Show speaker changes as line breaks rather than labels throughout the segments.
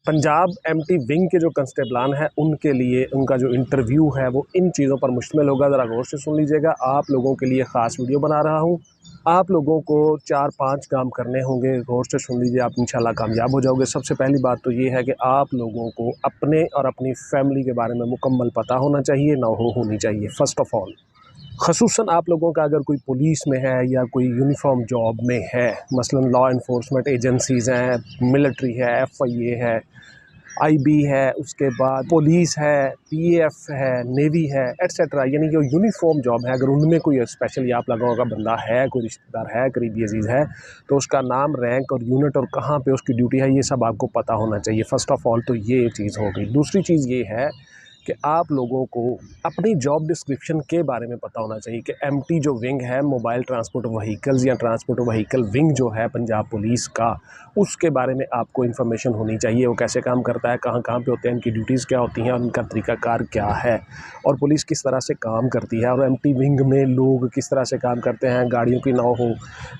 Punjab MT wing के जो कांस्टेबलान हैं उनके लिए उनका जो इंटरव्यू है वो इन चीज़ों पर मुश्तमिल होगा। ज़रा गौर से सुन लीजिएगा। आप लोगों के लिए ख़ास वीडियो बना रहा हूँ। आप लोगों को 4-5 काम करने होंगे। गौर से सुन लीजिए, आप इंशाल्लाह कामयाब हो जाओगे। सबसे पहली बात तो ये है कि आप लोगों को अपने और अपनी फैमिली के बारे में मुकम्मल पता होना चाहिए, ना होनी चाहिए फ़र्स्ट ऑफ़ ऑल। ख़ुसूसन आप लोगों का अगर कोई पुलिस में है या कोई यूनिफॉर्म जॉब में है, मसलन लॉ इन्फोर्समेंट एजेंसीज़ हैं, मिलिट्री है, एफआईए है, आईबी है, उसके बाद पुलिस है, पीएएफ है, नेवी है, एटसेट्रा, यानी जो यूनिफॉर्म जॉब है, अगर उनमें कोई स्पेशली आप लोगों का बंदा है, कोई रिश्तेदार है, करीबी अजीज़ है, तो उसका नाम, रैंक और यूनिट और कहाँ पे उसकी ड्यूटी है, ये सब आपको पता होना चाहिए। फ़र्स्ट ऑफ़ ऑल तो ये चीज़ हो गई। दूसरी चीज़ ये है कि आप लोगों को अपनी जॉब डिस्क्रिप्शन के बारे में पता होना चाहिए कि एमटी जो विंग है, मोबाइल ट्रांसपोर्ट व्हीकल्स या ट्रांसपोर्ट व्हीकल विंग जो है पंजाब पुलिस का, उसके बारे में आपको इन्फॉर्मेशन होनी चाहिए। वो कैसे काम करता है, कहाँ कहाँ पे होते हैं, इनकी ड्यूटीज़ क्या होती हैं और इनका तरीक़ाकार क्या है, और पुलिस किस तरह से काम करती है, और एमटी विंग में लोग किस तरह से काम करते हैं, गाड़ियों की ना हो,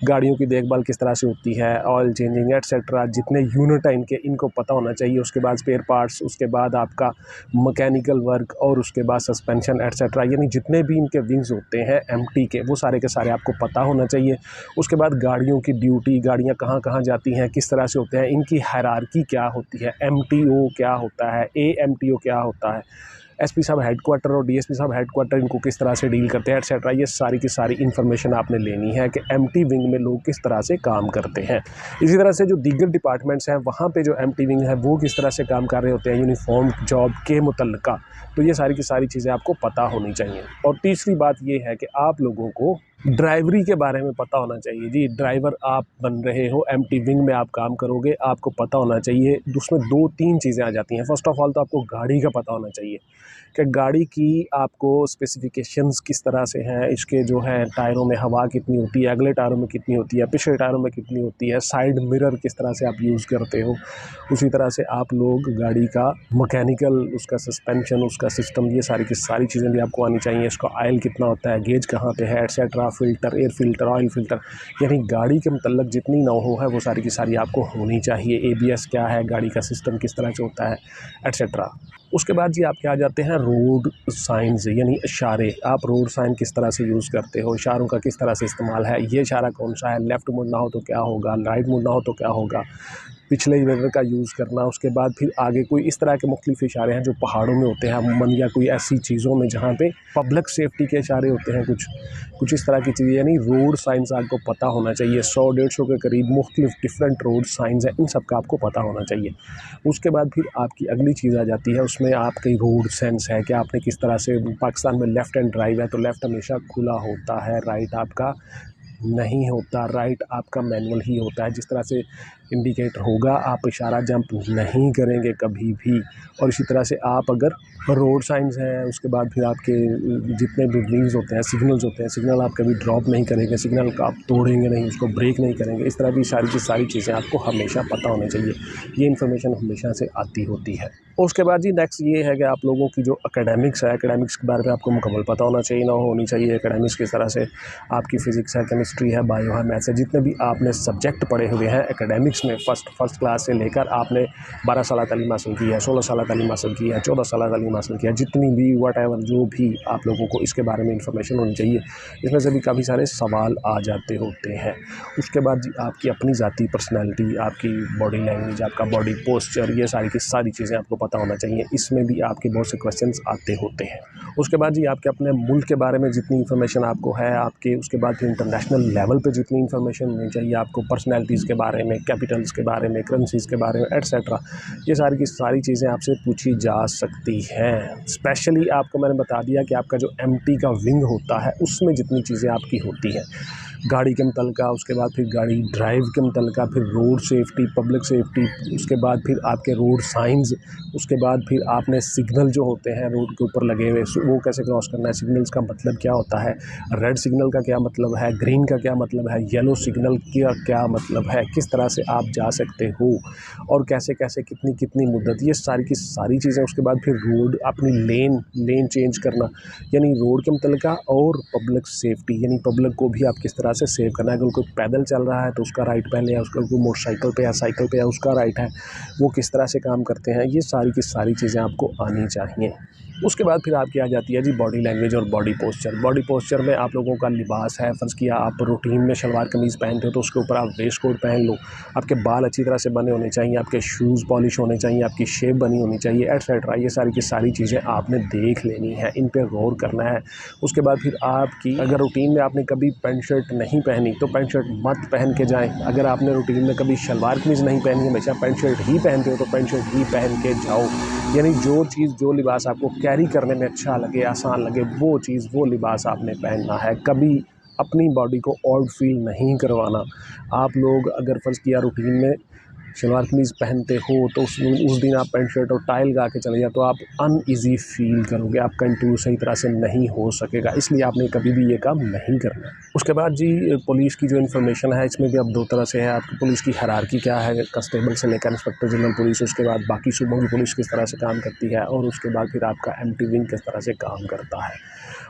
गाड़ियों की देखभाल किस तरह से होती है, ऑयल चेंजिंग एटसेट्रा, जितने यूनिट हैं इनके, इनको पता होना चाहिए। उसके बाद स्पेयर पार्ट्स, उसके बाद आपका मैकेनिकल वर्क, और उसके बाद सस्पेंशन एटसेट्रा, यानी जितने भी इनके विंग्स होते हैं एमटी के, वो सारे के सारे आपको पता होना चाहिए। उसके बाद गाड़ियों की ड्यूटी, गाड़ियाँ कहाँ कहाँ जाती हैं, किस तरह से होते हैं, इनकी हायरार्की क्या होती है, एमटीओ क्या होता है, एएमटीओ क्या होता है, एसपी साहब हेडक्वार्टर और डीएसपी साहब हेडक्वार्टर इनको किस तरह से डील करते हैं एटसेट्रा। ये सारी की सारी इन्फॉर्मेशन आपने लेनी है कि एमटी विंग में लोग किस तरह से काम करते हैं। इसी तरह से जो दीगर डिपार्टमेंट्स हैं वहाँ पे जो एमटी विंग है वो किस तरह से काम कर रहे होते हैं यूनिफॉर्म जॉब के मुतल्लिका, तो ये सारी की सारी चीज़ें आपको पता होनी चाहिए। और तीसरी बात ये है कि आप लोगों को ड्राइवरी के बारे में पता होना चाहिए। जी, ड्राइवर आप बन रहे हो, एमटी विंग में आप काम करोगे, आपको पता होना चाहिए। उसमें 2-3 चीज़ें आ जाती हैं। फ़र्स्ट ऑफ़ ऑल तो आपको गाड़ी का पता होना चाहिए कि गाड़ी की आपको स्पेसिफ़िकेशंस किस तरह से हैं, इसके जो है टायरों में हवा कितनी होती है, अगले टायरों में कितनी होती है, पिछले टायरों में कितनी होती है, साइड मिरर किस तरह से आप यूज़ करते हो। उसी तरह से आप लोग गाड़ी का मैकेनिकल, उसका सस्पेंशन, उसका सिस्टम, ये सारी की सारी चीज़ें भी आपको आनी चाहिए। इसका ऑयल कितना होता है, गेज कहाँ पे है, etcetera, filter, air filter, oil filter, यानी गाड़ी के मतलब जितनी नौ है वो सारी की सारी आपको होनी चाहिए। एबीएस क्या है, गाड़ी का सिस्टम किस तरह से होता है, एटसेट्रा। उसके बाद जी आपके आ जाते हैं रोड साइंस, यानी इशारे। आप रोड साइन किस तरह से यूज़ करते हो, इशारों का किस तरह से इस्तेमाल है, ये इशारा कौन सा है, लेफ़्ट मुड़ना हो तो क्या होगा, राइट मुड़ना हो तो क्या होगा, पिछले मिरर का यूज़ करना। उसके बाद फिर आगे कोई इस तरह के मुख्तलिफ़ इशारे हैं जो पहाड़ों में होते हैं अमूमन, या कोई ऐसी चीज़ों में जहाँ पे पब्लिक सेफ्टी के इशारे होते हैं, कुछ इस तरह की चीज़ें, यानी रोड साइंस आपको पता होना चाहिए। 100-150 के करीब मुख्तलिफ़ डिफरेंट रोड साइंस हैं, इन सब का आपको पता होना चाहिए। उसके बाद फिर आपकी अगली चीज़ आ जाती है, उसमें आपकी रोड सेंस है कि आपने किस तरह से, पाकिस्तान में लेफ़्ट हैंड ड्राइव है तो लेफ़्ट हमेशा खुला होता है, राइट आपका नहीं होता, राइट आपका मैनुअल ही होता है। जिस तरह से इंडिकेटर होगा, आप इशारा जंप नहीं करेंगे कभी भी। और इसी तरह से आप अगर रोड साइंस हैं, उसके बाद फिर आपके जितने भी विंग्स होते हैं, सिग्नल्स होते हैं, सिग्नल आप कभी ड्रॉप नहीं करेंगे, सिग्नल का आप तोड़ेंगे नहीं, उसको ब्रेक नहीं करेंगे। इस तरह की सारी चीज़ें आपको हमेशा पता होनी चाहिए। ये इन्फॉर्मेशन हमेशा से आती होती है। उसके बाद जी नेक्स्ट ये है कि आप लोगों की जो एकेडमिक्स है, एकेडमिक्स के बारे में आपको मुकम्मल पता होना चाहिए, ना होनी चाहिए। एकेडमिक्स किस तरह से आपकी फ़िज़िक्स है, केमिस्ट्री है, बायो है, मैथ्स है, जितने भी आपने सब्जेक्ट पढ़े हुए हैं एकेडमिक्स में, फर्स्ट क्लास से लेकर आपने 12 साल तालीम हासिल की है, 16 साल तालीम हासिल की है, 14 साल तालीम हासिल की है, जितनी भी वॉटएवर जो भी आप लोगों को इसके बारे में इंफॉर्मेशन होनी चाहिए। इसमें से भी काफ़ी सारे सवाल आ जाते होते हैं। उसके बाद जी आपकी अपनी ज़ाती पर्सनैलिटी, आपकी बॉडी लैंग्वेज, आपका बॉडी पोस्चर, ये सारी की सारी चीज़ें आपको पता होना चाहिए। इसमें भी आपके बहुत से क्वेश्चंस आते होते हैं। उसके बाद जी आपके अपने मुल्क के बारे में जितनी इन्फॉर्मेशन आपको है आपके, उसके बाद फिर इंटरनेशनल लेवल पे जितनी इन्फॉर्मेशन होनी चाहिए आपको, पर्सनैलिटीज़ के बारे में, कैपिटल्स के बारे में, करेंसीज़ के बारे में, एटसेट्रा, ये सारी की सारी चीज़ें आपसे पूछी जा सकती हैं। स्पेशली आपको मैंने बता दिया कि आपका जो एमटी का विंग होता है उसमें जितनी चीज़ें आपकी होती हैं गाड़ी के मुतल्लिका, उसके बाद फिर गाड़ी ड्राइव के मुतल्लिका, फिर रोड सेफ्टी, पब्लिक सेफ्टी, उसके बाद फिर आपके रोड साइंस, उसके बाद फिर आपने सिग्नल जो होते हैं रोड के ऊपर लगे हुए वो कैसे क्रॉस करना है, सिग्नल्स का मतलब क्या होता है, रेड सिग्नल का क्या मतलब है, ग्रीन का क्या मतलब है, येलो सिग्नल का क्या मतलब है, किस तरह से आप जा सकते हो और कैसे कैसे कितनी कितनी मुद्दत, ये सारी की सारी चीज़ें। उसके बाद फिर रोड अपनी लेन चेंज करना, यानी रोड के मुतल्लिका, और पब्लिक सेफ्टी, यानी पब्लिक को भी आप किस तरह तरह से सेव करना है। अगर कोई पैदल चल रहा है तो उसका राइट पहन लिया, उसका कोई मोटरसाइकिल पे या साइकिल पे या उसका राइट है, वो किस तरह से काम करते हैं, ये सारी की सारी चीज़ें आपको आनी चाहिए। उसके बाद फिर आपकी आ जाती है जी बॉडी लैंग्वेज और बॉडी पोस्चर। बॉडी पोस्चर में आप लोगों का लिबास है, फ़र्ज़ किया आप रूटीन में शलवार कमीज़ पहनते हो तो उसके ऊपर आप वेस्ट कोट पहन लो, आपके बाल अच्छी तरह से बने होने चाहिए, आपके शूज़ पॉलिश होने चाहिए, आपकी शेप बनी होनी चाहिए, एटसेट्रा। ये सारी की सारी चीज़ें आपने देख लेनी है, इन पर गौर करना है। उसके बाद फिर आपकी अगर रूटीन में आपने कभी पैंट शर्ट नहीं पहनी तो पैंट शर्ट मत पहन के जाएँ। अगर आपने रूटीन में कभी शलवार कमीज़ नहीं पहनी, हमेशा पैंट शर्ट ही पहनते हो तो पैंट शर्ट ही पहन के जाओ। यानी जो चीज़ जो लिबास आपको कैरी करने में अच्छा लगे, आसान लगे, वो चीज़ वो लिबास आपने पहनना है। कभी अपनी बॉडी को ऑड फील नहीं करवाना। आप लोग अगर फ़र्ज़ किया रूटीन में शलवार कमीज़ पहनते हो तो उस दिन आप पैंट शर्ट और टाई लगा के चले जाओ तो आप अनईज़ी फ़ील करोगे, आपका इंटरव्यू सही तरह से नहीं हो सकेगा, इसलिए आपने कभी भी ये काम नहीं करना। उसके बाद जी पुलिस की जो इन्फॉर्मेशन है इसमें भी अब दो तरह से है। आपकी पुलिस की हायरार्की क्या है, कांस्टेबल से लेकर इंस्पेक्टर जनरल पुलिस, उसके बाद बाकी सूबों की पुलिस किस तरह से काम करती है, और उसके बाद फिर आपका एमटी विंग किस तरह से काम करता है,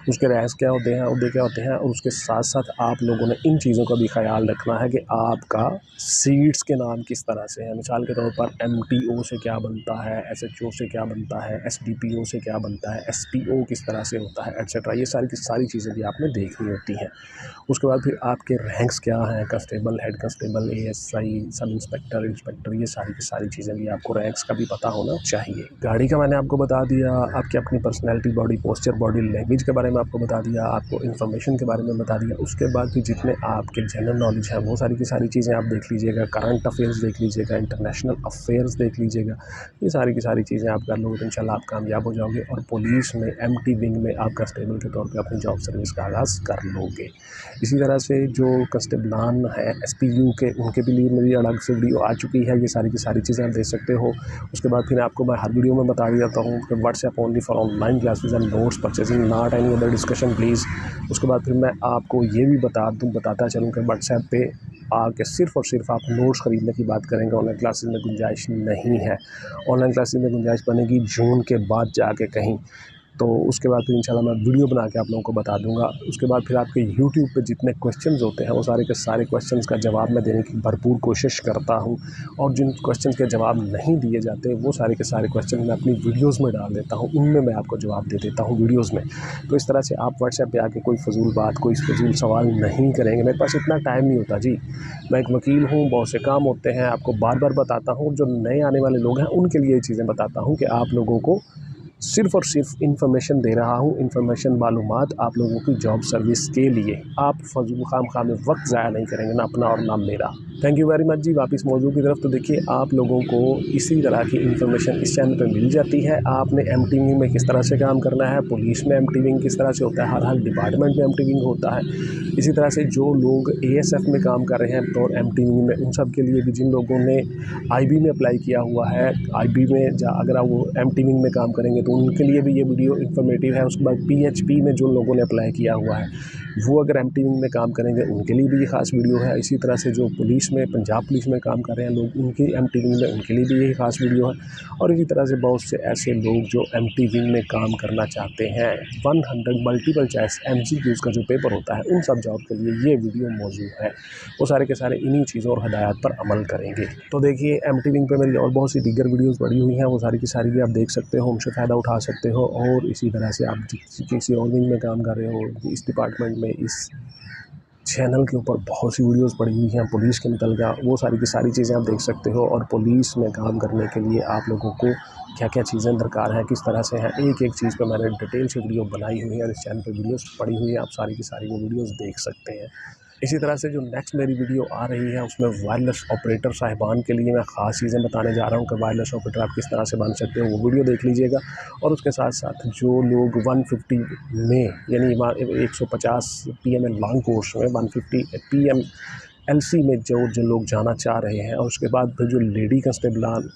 उसके रैस क्या होते हैं, उहदे क्या होते हैं, और उसके साथ साथ आप लोगों ने इन चीज़ों का भी ख्याल रखना है कि आपका सीट्स के नाम किस तरह से हैं। मिसाल के तौर पर एमटीओ से क्या बनता है, एसएचओ से क्या बनता है, एसडीपीओ से क्या बनता है, एसपीओ किस तरह से होता है, एटसेट्रा। ये सारी की सारी चीज़ें भी आपने देखनी होती हैं। उसके बाद फिर आपके रैंक्स क्या हैं, constable, head constable, ASI, sub inspector, inspector, ये सारी की सारी चीज़ें भी आपको रैंक्स का भी पता होना चाहिए। गाड़ी का मैंने आपको बता दिया, आपकी अपनी personality, body posture, body language के बारे में आपको बता दिया, आपको इन्फॉर्मेशन के बारे में बता दिया। उसके बाद फिर जितने आपके जनरल नॉलेज है वो सारी की सारी चीज़ें आप देख लीजिएगा, करंट अफेयर्स देख लीजिएगा, इंटरनेशनल अफेयर्स देख लीजिएगा। ये सारी की सारी चीज़ें आप कर लोगे तो इंशाल्लाह आप कामयाब हो जाओगे और पुलिस में एमटी विंग में आप कांस्टेबल के तौर पे अपनी जॉब सर्विस का आगाज़ कर लोगे। इसी तरह से जो कांस्टेबलान है एसपीयू के, उनके भी लिए मेरी अलग से वीडियो आ चुकी है, ये सारी की सारी चीज़ें आप देख सकते हो। उसके बाद फिर आपको मैं हर वीडियो में बता देता हूँ कि WhatsApp only for online classes and notes purchasing, not any other discussion please. उसके बाद फिर मैं आपको ये भी बताता चलूँ कि व्हाट्सएप पे आके सिर्फ़ और सिर्फ आप नोट्स ख़रीदने की बात करेंगे, ऑनलाइन क्लासेस में गुंजाइश नहीं है। ऑनलाइन क्लासेस में गुंजाइश बनेगी जून के बाद जाके कहीं, तो उसके बाद फिर इंशाल्लाह मैं वीडियो बना के आप लोगों को बता दूंगा। उसके बाद फिर आपके यूट्यूब पे जितने क्वेश्चंस होते हैं वो सारे के सारे क्वेश्चंस का जवाब मैं देने की भरपूर कोशिश करता हूं, और जिन क्वेश्चंस के जवाब नहीं दिए जाते वो सारे के सारे क्वेश्चन मैं अपनी वीडियोस में डाल देता हूं, उनमें मैं आपको जवाब दे देता हूं वीडियोज़ में। तो इस तरह से आप व्हाट्सएप पर आके कोई फजूल बात, कोई फजूल सवाल नहीं करेंगे। मेरे पास इतना टाइम नहीं होता जी, मैं एक वकील हूँ, बहुत से काम होते हैं, आपको बार बार बताता हूँ। जो नए आने वाले लोग हैं उनके लिए ये चीज़ें बताता हूँ कि आप लोगों को सिर्फ़ और सिर्फ इन्फॉर्मेशन दे रहा हूँ, इन्फॉर्मेशन मालूमात आप लोगों की जॉब सर्विस के लिए। आप फजूल खाम में वक्त ज़ाया नहीं करेंगे, ना अपना और ना मेरा। थैंक यू वेरी मच जी। वापस मौजू की तरफ, तो देखिए आप लोगों को इसी तरह की इन्फॉर्मेशन इस चैनल पे मिल जाती है। आपने एमटी विंग में किस तरह से काम करना है, पुलिस में एमटी विंग किस तरह से होता है, हर डिपार्टमेंट में एमटी विंग होता है। इसी तरह से जो लोग एएसएफ में काम कर रहे हैं बतौर एमटी विंग में, उन सब के लिए भी, जिन लोगों ने आईबी में अप्लाई किया हुआ है, आईबी में अगर आप वो एमटी विंग में काम करेंगे तो उनके लिए भी ये वीडियो इन्फॉर्मेटिव है। उसके बाद पीएचपी में जो लोगों ने अप्लाई किया हुआ है वो अगर एमटी विंग में काम करेंगे उनके लिए भी ये ख़ास वीडियो है। इसी तरह से जो पुलिस में, पंजाब पुलिस में काम कर रहे हैं लोग, उनकी एमटी विंग में, उनके लिए भी यही ख़ास वीडियो है। और इसी तरह से बहुत से ऐसे लोग जो एमटी विंग में काम करना चाहते हैं, 100 मल्टीपल चॉइस एमसीक्यूज़ का जो पेपर होता है, उन सब जॉब के लिए ये वीडियो मौजूद है। वो सारे के सारे इन्हीं चीज़ों और हदायत पर अमल करेंगे। तो देखिए एमटी विंग पे मेरी और बहुत सी दीगर वीडियोस पड़ी हुई हैं, वो सारी की सारी भी आप देख सकते हो, उनसे फ़ायदा उठा सकते हो। और इसी तरह से आप किसी और विंग में काम कर रहे हो, इस डिपार्टमेंट में, इस चैनल के ऊपर बहुत सी वीडियोस पड़ी हुई हैं पुलिस के मुतल्लिक़, वो सारी की सारी चीज़ें आप देख सकते हो। और पुलिस में काम करने के लिए आप लोगों को क्या क्या चीज़ें दरकार हैं, किस तरह से हैं, एक एक चीज़ पे मैंने डिटेल से वीडियो बनाई हुई है और इस चैनल पे वीडियोस पड़ी हुई हैं, आप सारी की सारी वो वीडियोस देख सकते हैं। इसी तरह से जो नेक्स्ट मेरी वीडियो आ रही है उसमें वायरलेस ऑपरेटर साहिबान के लिए मैं ख़ास चीज़ें बताने जा रहा हूँ कि वायरलेस ऑपरेटर आप किस तरह से बन सकते हो, वो वीडियो देख लीजिएगा। और उसके साथ साथ जो लोग 150 में, यानी 150 PML लॉन्ग कोर्स में 150 PMLC में जो लोग जाना चाह रहे हैं, और उसके बाद फिर जो लेडी कांस्टेबलान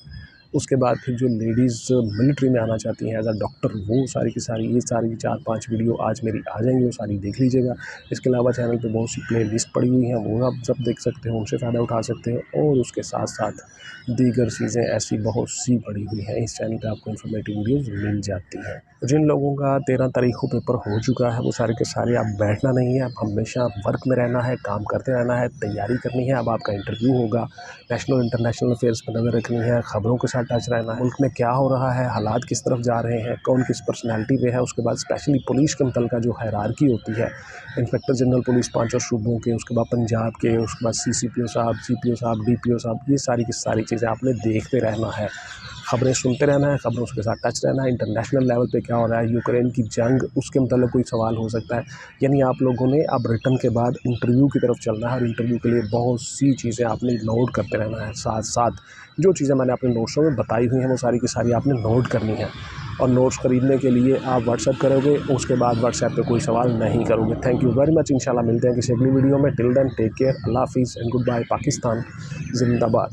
उसके बाद फिर जो लेडीज़ मिलिट्री में आना चाहती हैं एज अ डॉक्टर, वो सारी की सारी ये सारी 4-5 वीडियो आज मेरी आ जाएंगी, वो सारी देख लीजिएगा। इसके अलावा चैनल पे बहुत सी प्ले लिस्ट पड़ी हुई हैं, वो आप सब देख सकते हैं, उनसे फ़ायदा उठा सकते हैं। और उसके साथ साथ दीगर चीज़ें ऐसी बहुत सी पड़ी हुई हैं, इस चैनल पे आपको इन्फॉर्मेटिव वीडियोज़ मिल जाती हैं। जिन लोगों का 13 तारीख को पेपर हो चुका है, वो सारे के सारे अब बैठना नहीं है, अब हमेशा वर्क में रहना है, काम करते रहना है, तैयारी करनी है। अब आपका इंटरव्यू होगा, नेशनल इंटरनेशनल अफेयर्स पर नज़र रखनी है, खबरों के साथ टच रहना है, मुल्क में क्या हो रहा है, हालात किस तरफ जा रहे हैं, कौन किस पर्सनैलिटी पे है। उसके बाद स्पेशली पुलिस के मुतल्लिक़ जो हायरार्की होती है, इंस्पेक्टर जनरल पुलिस 5 सूबों के, उसके बाद पंजाब के, उसके बाद CCPO साहब, CPO साहब, DPO साहब, ये सारी की सारी चीज़ें आपने देखते रहना है, खबरें सुनते रहना है, खबरों के साथ टच रहना है। इंटरनेशनल लेवल पे क्या हो रहा है, यूक्रेन की जंग, उसके मतलब कोई सवाल हो सकता है। यानी आप लोगों ने अब रिटर्न के बाद इंटरव्यू की तरफ चलना है, और इंटरव्यू के लिए बहुत सी चीज़ें आपने नोट करते रहना है। साथ साथ जो चीज़ें मैंने अपने नोट्सों में बताई हुई हैं, वो सारी की सारी आपने नोट करनी है। और नोट्स खरीदने के लिए आप व्हाट्सएप करोगे, उसके बाद व्हाट्सएप पे कोई सवाल नहीं करोगे। Thank you very much. इंशाल्लाह मिलते हैं किसी अगली वीडियो में। टिल देन टेक केयर, अल्लाह हाफिज़ एंड गुड बाय। पाकिस्तान जिंदाबाद।